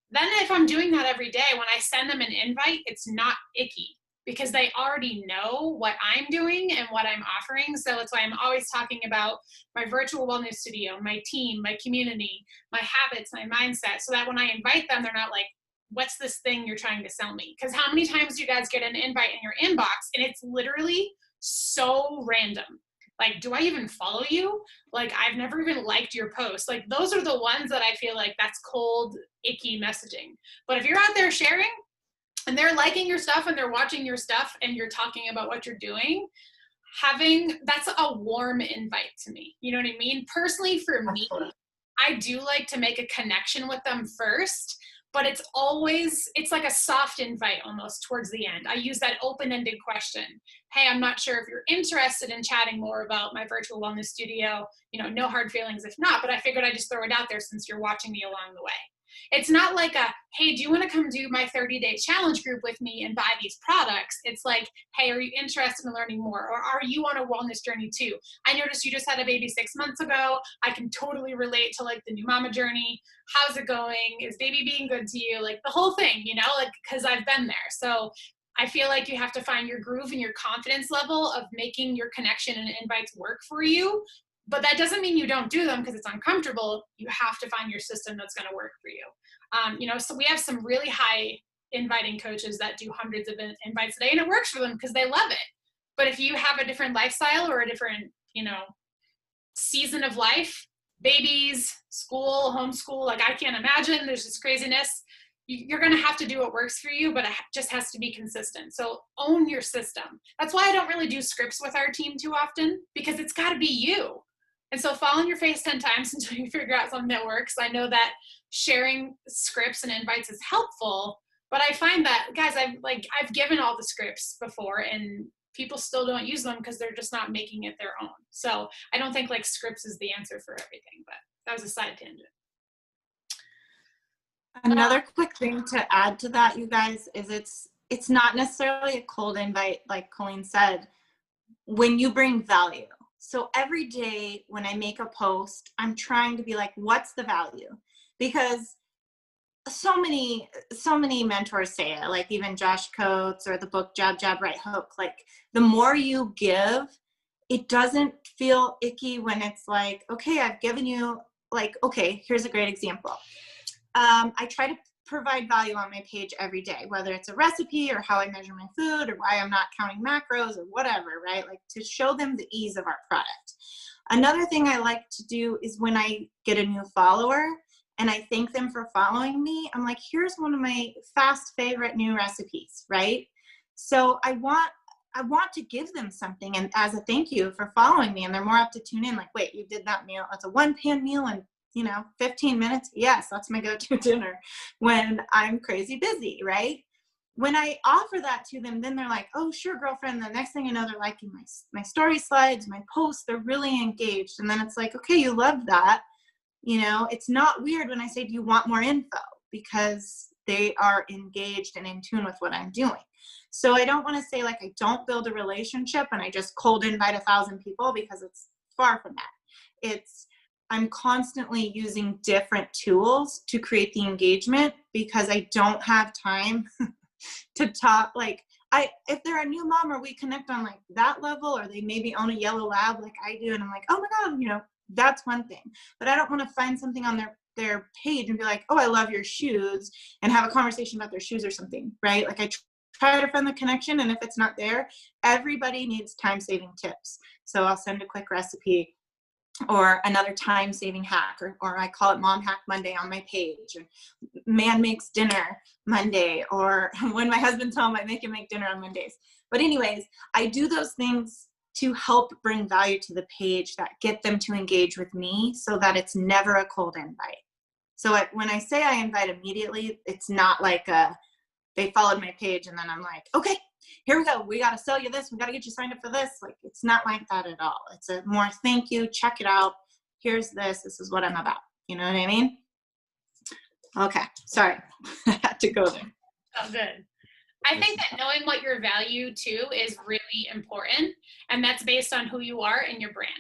then if I'm doing that every day, when I send them an invite, it's not icky, because they already know what I'm doing and what I'm offering. So that's why I'm always talking about my virtual wellness studio, my team, my community, my habits, my mindset, so that when I invite them, they're not like, what's this thing you're trying to sell me? Because how many times do you guys get an invite in your inbox and it's literally so random? Like, do I even follow you? Like, I've never even liked your post. Like, those are the ones that I feel like that's cold, icky messaging. But if you're out there sharing, and they're liking your stuff and they're watching your stuff and you're talking about what you're doing, that's a warm invite to me. You know what I mean? Personally, for me, I do like to make a connection with them first, but it's like a soft invite almost towards the end. I use that open-ended question. Hey, I'm not sure if you're interested in chatting more about my virtual wellness studio, no hard feelings if not, but I figured I'd just throw it out there since you're watching me along the way. It's not like hey, do you want to come do my 30-day challenge group with me and buy these products? It's like, hey, are you interested in learning more? Or are you on a wellness journey too? I noticed you just had a baby 6 months ago. I can totally relate to like the new mama journey. How's it going? Is baby being good to you? Like the whole thing, like, because I've been there. So I feel like you have to find your groove and your confidence level of making your connection and invites work for you. But that doesn't mean you don't do them because it's uncomfortable. You have to find your system that's going to work for you. So we have some really high inviting coaches that do hundreds of invites a day, and it works for them because they love it. But if you have a different lifestyle or a different, season of life, babies, school, homeschool, like I can't imagine, there's this craziness. You're going to have to do what works for you, but it just has to be consistent. So own your system. That's why I don't really do scripts with our team too often, because it's got to be you. And so fall on your face 10 times until you figure out something that works. I know that sharing scripts and invites is helpful, but I find that, guys, I've given all the scripts before and people still don't use them because they're just not making it their own. So I don't think like scripts is the answer for everything, but that was a side tangent. Another quick thing to add to that, you guys, is it's not necessarily a cold invite, like Colleen said, when you bring value. So every day when I make a post, I'm trying to be like, what's the value? Because so many mentors say it, like even Josh Coates or the book Jab, Jab, Right Hook. Like the more you give, it doesn't feel icky when it's like, okay, I've given you, like, okay, here's a great example. I try to provide value on my page every day, whether it's a recipe or how I measure my food or why I'm not counting macros or whatever, right? Like to show them the ease of our product. Another thing I like to do is when I get a new follower and I thank them for following me, I'm like, here's one of my fast favorite new recipes, right? So I want to give them something and as a thank you for following me, and they're more apt to tune in like, wait, you did that meal. That's a 1-pan meal and 15 minutes. Yes, that's my go-to dinner when I'm crazy busy, right? When I offer that to them, then they're like, oh, sure, girlfriend. The next thing I know, they're liking my story slides, my posts. They're really engaged. And then it's like, okay, you love that. It's not weird when I say, do you want more info? Because they are engaged and in tune with what I'm doing. So I don't want to say like I don't build a relationship and I just cold invite 1,000 people, because it's far from that. I'm constantly using different tools to create the engagement because I don't have time to talk. Like if they're a new mom or we connect on like that level, or they maybe own a yellow lab like I do, and I'm like, oh my God, that's one thing. But I don't want to find something on their page and be like, oh, I love your shoes, and have a conversation about their shoes or something, right? Like I try to find the connection, and if it's not there, everybody needs time-saving tips. So I'll send a quick recipe. or another time-saving hack, or I call it Mom Hack Monday on my page, or Man Makes Dinner Monday, or when my husband's home, I make him make dinner on Mondays. But anyways, I do those things to help bring value to the page that get them to engage with me so that it's never a cold invite. So when I say I invite immediately, it's not like they followed my page and then I'm like, okay, here we go. We got to sell you this. We got to get you signed up for this. Like, it's not like that at all. It's a more thank you, check it out. Here's this. This is what I'm about. You know what I mean? Okay. Sorry. I had to go there. Oh, good. I think that knowing what your value too is really important, and that's based on who you are and your brand.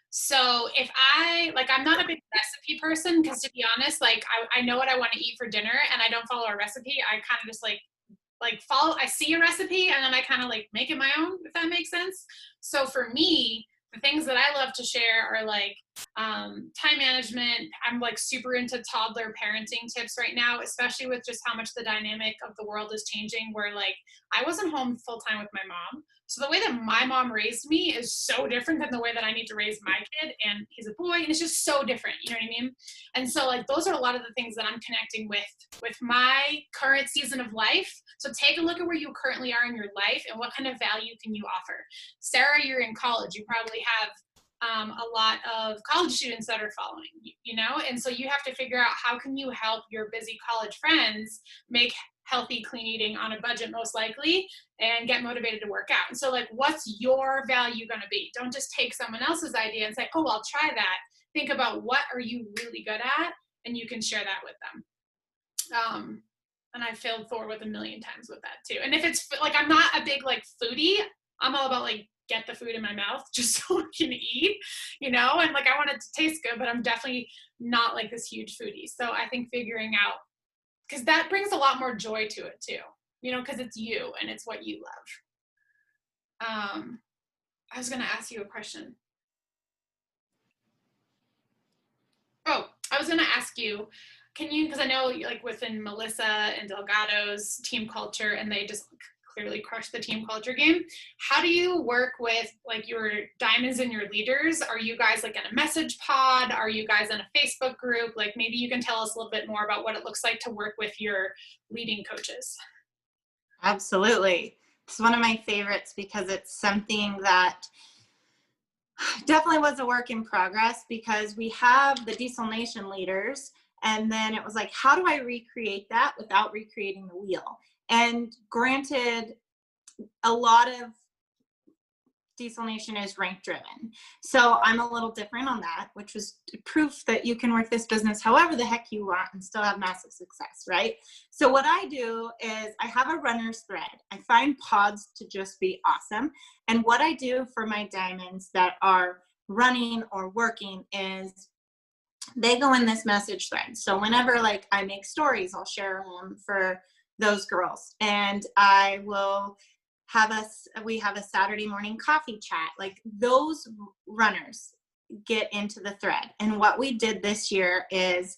So if I'm not a big recipe person, because to be honest, like I know what I want to eat for dinner and I don't follow a recipe. I kind of just like follow, I see a recipe and then I kind of like make it my own, if that makes sense. So for me, the things that I love to share are like time management. I'm like super into toddler parenting tips right now, especially with just how much the dynamic of the world is changing, where like I wasn't home full time with my mom. So the way that my mom raised me is so different than the way that I need to raise my kid. And he's a boy and it's just so different. You know what I mean? And so like, those are a lot of the things that I'm connecting with my current season of life. So take a look at where you currently are in your life and what kind of value can you offer. Sarah, you're in college. You probably have a lot of college students that are following you know, and so you have to figure out how can you help your busy college friends make healthy, clean eating on a budget, most likely, and get motivated to work out. And so like, what's your value going to be? Don't just take someone else's idea and say, oh, I'll try that. Think about what are you really good at, and you can share that with them. And I failed forward with a million times with that too. And if it's like, I'm not a big like foodie, I'm all about like, get the food in my mouth just so I can eat, you know, and like I want it to taste good, but I'm definitely not like this huge foodie. So I think figuring out, because that brings a lot more joy to it too, you know, because it's you and it's what you love. I was going to ask you a question. Oh, I was going to ask you, can you, because I know like within Melissa and Delgado's team culture, and they just clearly crush the team culture game. How do you work with like your diamonds and your leaders? Are you guys like in a message pod? Are you guys in a Facebook group? Like maybe you can tell us a little bit more about what it looks like to work with your leading coaches. Absolutely. It's one of my favorites because it's something that definitely was a work in progress, because we have the Diesel Nation leaders, and then it was like, how do I recreate that without recreating the wheel? And granted, a lot of Diesel Nation is rank driven. So I'm a little different on that, which was proof that you can work this business however the heck you want and still have massive success, right? So what I do is I have a runner's thread. I find pods to just be awesome. And what I do for my diamonds that are running or working is they go in this message thread. So whenever like I make stories, I'll share them for those girls, and I will we have a Saturday morning coffee chat. Like those runners get into the thread. And what we did this year is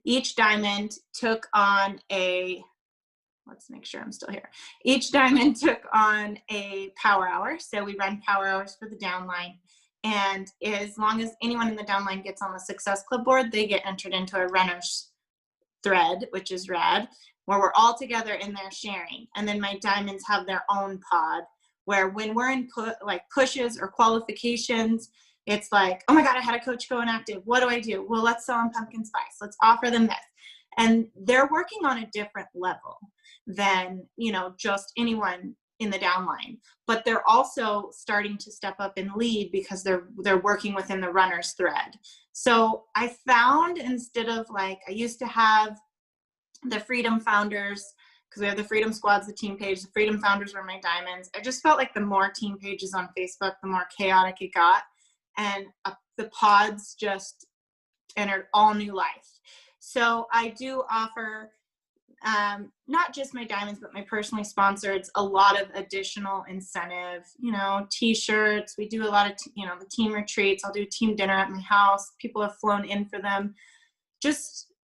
each diamond took on let's make sure I'm still here. Each diamond took on a power hour. So we run power hours for the downline. And as long as anyone in the downline gets on the Success Club board, they get entered into a runner's thread, which is rad, where we're all together in there sharing. And then my diamonds have their own pod where when we're in like pushes or qualifications, it's like, oh my God, I had a coach go inactive. What do I do? Well, let's sell them pumpkin spice. Let's offer them this. And they're working on a different level than, you know, just anyone in the downline, but they're also starting to step up and lead because they're working within the runner's thread. So I found, instead of like, I used to have the Freedom Founders, because we have the Freedom Squads, the team page, the Freedom Founders were my diamonds. I just felt like the more team pages on Facebook, the more chaotic it got. And the pods just entered all new life. So I do offer not just my diamonds, but my personally sponsored, a lot of additional incentive, you know, t-shirts. We do a lot of, the team retreats. I'll do team dinner at my house. People have flown in for them.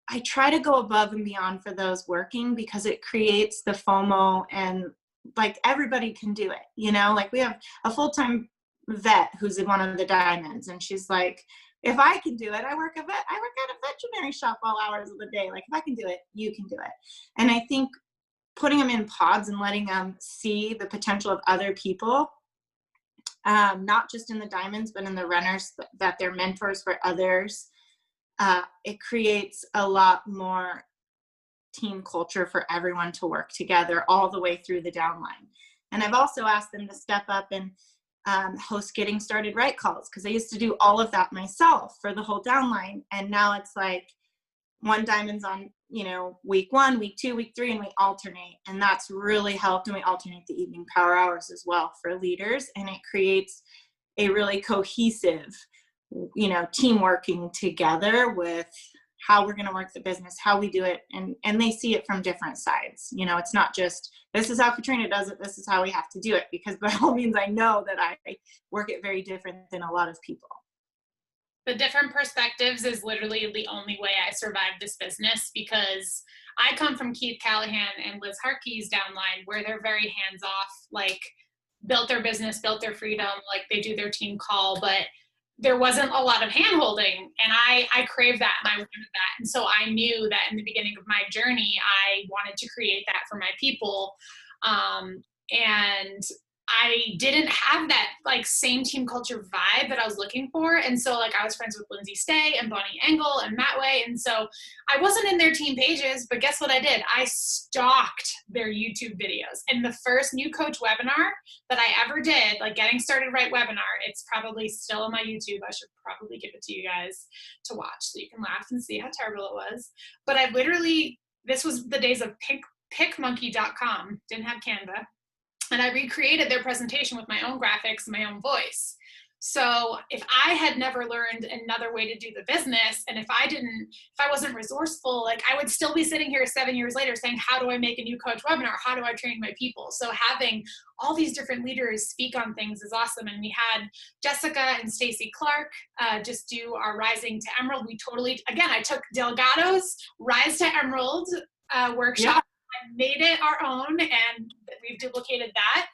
I try to go above and beyond for those working, because it creates the FOMO, and like everybody can do it, like we have a full-time vet who's in one of the diamonds, and she's like, if I can do it, I work at a veterinary shop all hours of the day. Like, if I can do it, you can do it. And I think putting them in pods and letting them see the potential of other people, not just in the diamonds, but in the runners, that they're mentors for others. It creates a lot more team culture for everyone to work together all the way through the downline. And I've also asked them to step up and host Getting Started Right calls, because I used to do all of that myself for the whole downline. And now it's like one diamond's on, week 1, week 2, week 3, and we alternate. And that's really helped. And we alternate the evening power hours as well for leaders. And it creates a really cohesive, team working together with how we're going to work the business, how we do it. And they see it from different sides. It's not just, this is how Catrina does it, this is how we have to do it, because by all means, I know that I work it very different than a lot of people. The different perspectives is literally the only way I survived this business, because I come from Keith Callahan and Liz Harkey's downline, where they're very hands off, like built their business, built their freedom, like they do their team call, but there wasn't a lot of hand holding, and I craved that and I wanted that. And so I knew that in the beginning of my journey, I wanted to create that for my people. And I didn't have that like same team culture vibe that I was looking for. And so like I was friends with Lindsay Stay and Bonnie Engel and Matt Way. And so I wasn't in their team pages, but guess what I did? I stalked their YouTube videos. And the first new coach webinar that I ever did, like Getting Started Right webinar, it's probably still on my YouTube. I should probably give it to you guys to watch so you can laugh and see how terrible it was. But I literally, this was the days of pickmonkey.com, didn't have Canva. And I recreated their presentation with my own graphics, my own voice. So if I had never learned another way to do the business, and if I wasn't resourceful, like I would still be sitting here 7 years later saying, how do I make a new coach webinar? How do I train my people? So having all these different leaders speak on things is awesome. And we had Jessica and Stacy Clark just do our Rising to Emerald. We totally, again, I took Delgado's Rise to Emerald workshop. Yeah. I made it our own, and we've duplicated that.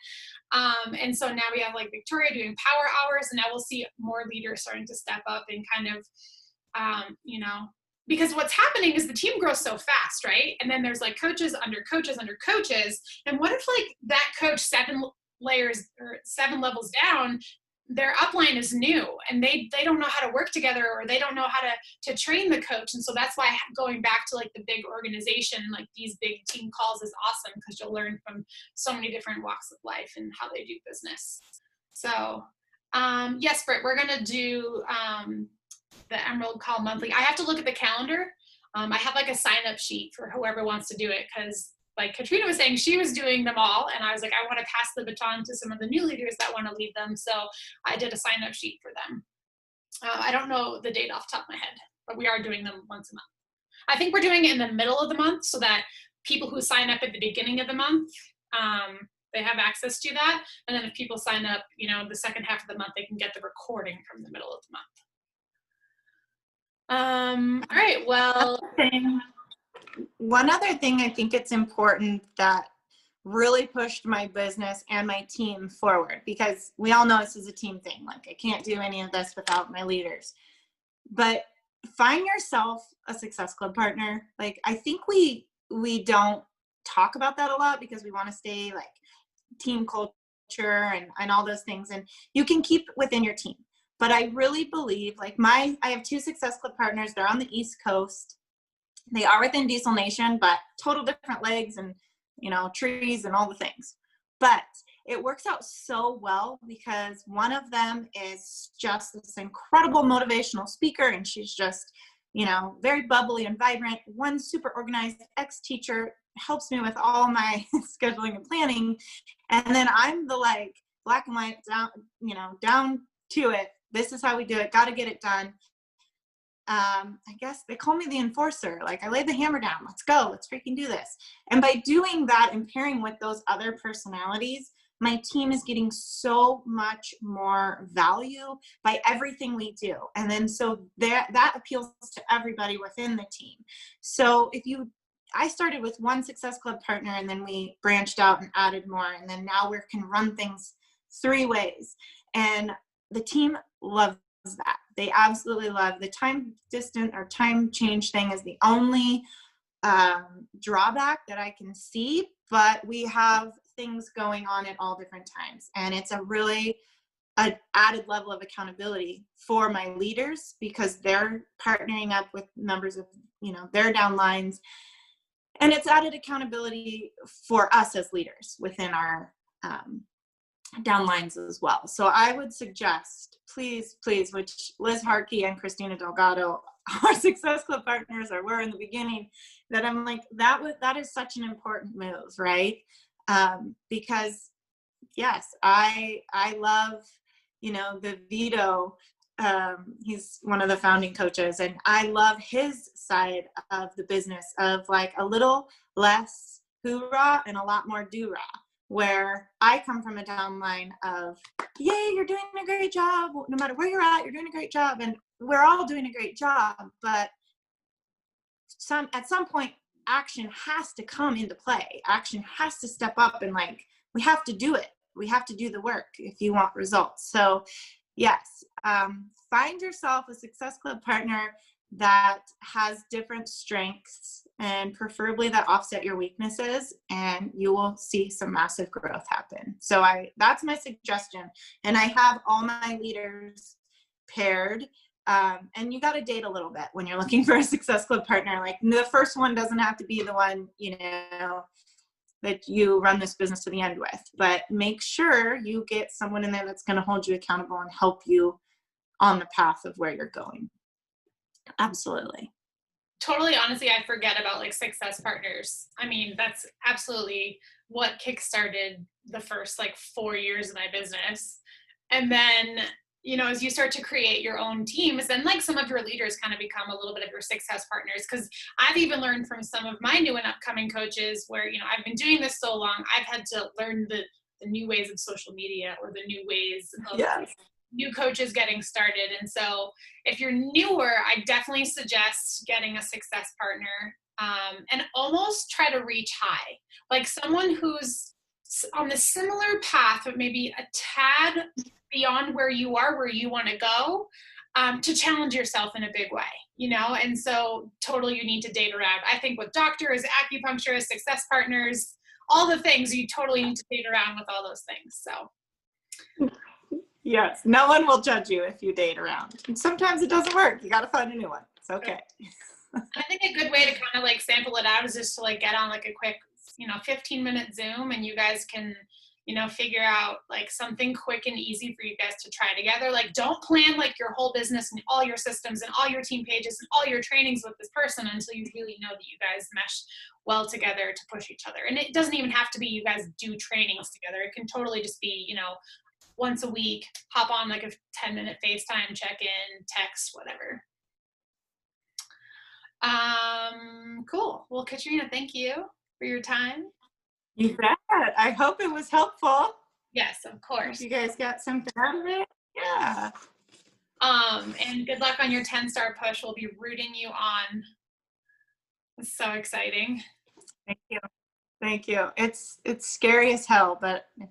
And so now we have like Victoria doing power hours, and now we'll see more leaders starting to step up and kind of, because what's happening is the team grows so fast, right? And then there's like coaches under coaches under coaches. And what if like that coach 7 levels down, their upline is new and they don't know how to work together, or they don't know how to train the coach. And so that's why going back to like the big organization, like these big team calls is awesome, because you'll learn from so many different walks of life and how they do business. So yes, Britt, we're going to do the Emerald Call monthly. I have to look at the calendar. I have like a sign up sheet for whoever wants to do it, because like Catrina was saying, she was doing them all. And I was like, I want to pass the baton to some of the new leaders that want to lead them. So I did a sign-up sheet for them. I don't know the date off the top of my head, but we are doing them once a month. I think we're doing it in the middle of the month so that people who sign up at the beginning of the month, they have access to that. And then if people sign up, the second half of the month, they can get the recording from the middle of the month. All right, well. One other thing I think it's important that really pushed my business and my team forward, because we all know this is a team thing. Like I can't do any of this without my leaders. But find yourself a Success Club partner. Like I think we don't talk about that a lot, because we want to stay like team culture and all those things. And you can keep within your team. But I really believe like I have 2 Success Club partners. They're on the East Coast. They are within Diesel Nation, but total different legs and, trees and all the things. But it works out so well, because one of them is just this incredible motivational speaker, and she's just, very bubbly and vibrant. One super organized ex-teacher, helps me with all my scheduling and planning. And then I'm the like black and white down to it. This is how we do it. Got to get it done. I guess they call me the enforcer. Like I lay the hammer down. Let's go. Let's freaking do this. And by doing that and pairing with those other personalities, my team is getting so much more value by everything we do. And then so that appeals to everybody within the team. So I started with one Success Club partner, and then we branched out and added more. And then now we can run things 3 ways. And the team loves that. They absolutely love the time distance or time change thing is the only drawback that I can see, but we have things going on at all different times. And it's a really an added level of accountability for my leaders because they're partnering up with members of, their downlines. And it's added accountability for us as leaders within our downlines as well. So I would suggest, please, which Liz Harkey and Christina Delgado, our Success Club partners, or were in the beginning, that I'm like, that is such an important move, right? Because yes, I love, the Vito, he's one of the founding coaches, and I love his side of the business of like a little less hoorah and a lot more do-rah, where I come from a downline of, yay, you're doing a great job. No matter where you're at, you're doing a great job. And we're all doing a great job, but at some point, action has to come into play. Action has to step up and like, we have to do it. We have to do the work if you want results. So yes, find yourself a Success Club partner that has different strengths and preferably that offset your weaknesses, and you will see some massive growth happen. So that's my suggestion. And I have all my leaders paired. And you got to date a little bit when you're looking for a Success Club partner. Like the first one doesn't have to be the one, that you run this business to the end with, but make sure you get someone in there that's going to hold you accountable and help you on the path of where you're going. Absolutely. Totally. Honestly, I forget about like success partners. I mean, that's absolutely what kickstarted the first like 4 years of my business. And then, as you start to create your own teams, then like some of your leaders kind of become a little bit of your success partners. Cause I've even learned from some of my new and upcoming coaches where, I've been doing this so long, I've had to learn the new ways of social media or the new ways of new coaches getting started. And so if you're newer, I definitely suggest getting a success partner, and almost try to reach high, like someone who's on the similar path, but maybe a tad beyond where you are, where you want to go, to challenge yourself in a big way, and so totally you need to date around. I think with doctors, acupuncturists, success partners, all the things, you totally need to date around with all those things. So yes, no one will judge you if you date around. And sometimes it doesn't work. You got to find a new one. It's okay. I think a good way to kind of like sample it out is just to like get on like a quick, 15-minute Zoom, and you guys can, figure out like something quick and easy for you guys to try together. Like don't plan like your whole business and all your systems and all your team pages and all your trainings with this person until you really know that you guys mesh well together to push each other. And it doesn't even have to be you guys do trainings together. It can totally just be, once a week, hop on like a 10-minute FaceTime, check in, text, whatever. Cool. Well, Catrina, thank you for your time. You bet. I hope it was helpful. Yes, of course. Hope you guys got something out of it. Yeah. And good luck on your 10-star push. We'll be rooting you on. It's so exciting. Thank you. Thank you. It's scary as hell, but if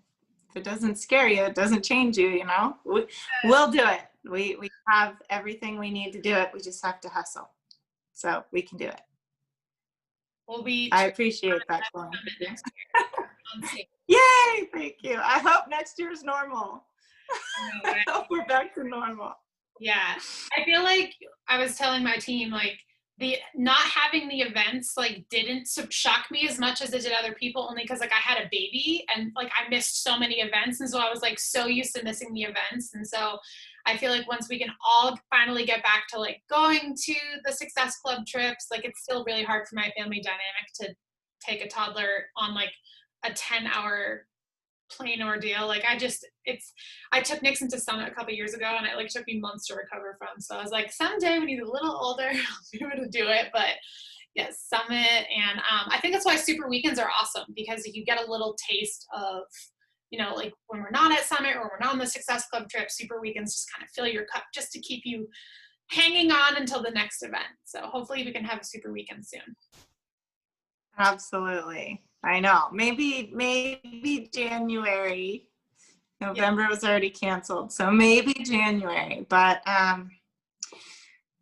it doesn't scare you, it doesn't change you, We'll do it. We have everything we need to do it. We just have to hustle. So we can do it. I appreciate that. Yay! Thank you. I hope next year's normal. I hope we're back to normal. Yeah. I feel like I was telling my team, like, the not having the events like didn't shock me as much as it did other people, only because like I had a baby and like I missed so many events, and so I was like so used to missing the events. And so I feel like once we can all finally get back to like going to the Success Club trips, like it's still really hard for my family dynamic to take a toddler on like a 10-hour plane ordeal. Like I took Nixon to Summit a couple years ago, and it like took me months to recover from. So I was like, someday when he's a little older, I'll be able to do it. But yes, Summit. And I think that's why super weekends are awesome, because you get a little taste of, like when we're not at Summit or we're not on the Success Club trip, super weekends just kind of fill your cup just to keep you hanging on until the next event. So hopefully we can have a super weekend soon. Absolutely. I know. Maybe January. November was already canceled, so maybe January. But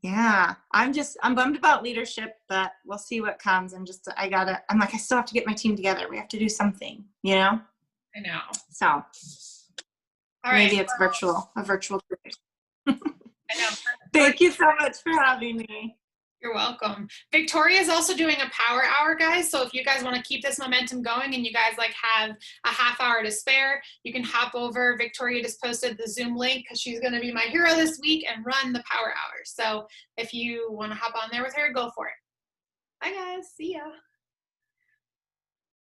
Yeah, I'm bummed about leadership, but we'll see what comes. I'm like, I still have to get my team together. We have to do something, you know? I know. So All right. maybe it's a virtual group. I know. Thank you so much for having me. You're welcome. Victoria is also doing a power hour, guys. So if you guys want to keep this momentum going and you guys like have a half hour to spare, you can hop over. Victoria just posted the Zoom link because she's going to be my hero this week and run the power hour. So if you want to hop on there with her, go for it. Bye, guys. See ya.